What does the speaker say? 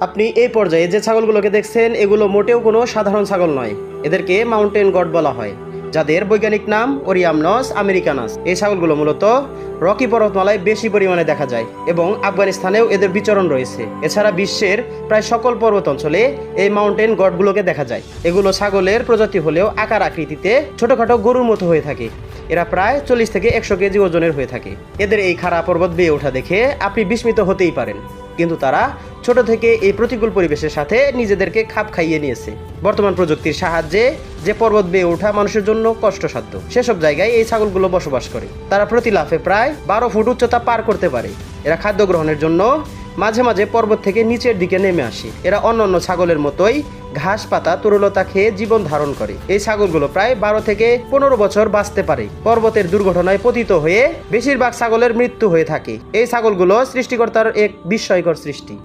আপনি এই পর্যায়ে যে ছাগলগুলোকে দেখছেন এগুলো মোটেও কোনো সাধারণ ছাগল নয়। এদেরকে মাউন্টেন গড বলা হয়, যাদের বৈজ্ঞানিক নাম ওরিয়ামনস আমেরিকানাস। এই ছাগলগুলো মূলত রকি পর্বতমালায় বেশি পরিমাণে দেখা যায় এবং আফগানিস্তানেও এদের বিচরণ রয়েছে। এছাড়া বিশ্বের প্রায় সকল পর্বত অঞ্চলে এই মাউন্টেন গডগুলোকে দেখা যায়। এগুলো ছাগলের প্রজাতি হলেও আকার আকৃতিতে ছোটখাটো গরুর মতো হয়ে থাকে। এরা প্রায় 40 থেকে 100 কেজি ওজনের হয়ে থাকে। এদের এই খাড়া পর্বত বেয়ে ওঠা দেখে আপনি বিস্মিত হতেই পারেন, কিন্তু তারা ছোট থেকে এই প্রতিকূল পরিবেশের সাথে নিজেদেরকে খাপ খাইয়ে নিয়েছে। বর্তমান প্রযুক্তির সাহায্যে যে পর্বত বেয়ে ওঠা মানুষের জন্য কষ্টসাধ্য, সেসব জায়গায় এই ছাগলগুলো বসবাস করে। তারা প্রতি লাফে প্রায় 12 ফুট উচ্চতা পার করতে পারে। এরা খাদ্য গ্রহণের জন্য মাঝে মাঝে পর্বত থেকে নিচের দিকে নেমে আসে। এরা অন্যান্য ছাগলের মতোই ঘাস পাতা তরুলতা খেয়ে জীবন ধারণ করে। এই ছাগলগুলো প্রায় 12 থেকে 15 বছর বাঁচতে পারে। পর্বতের দুর্ঘটনায় পতিত হয়ে বেশিরভাগ ছাগলের মৃত্যু হয়ে থাকে। এই ছাগলগুলো সৃষ্টিকর্তার এক বিস্ময়কর সৃষ্টি।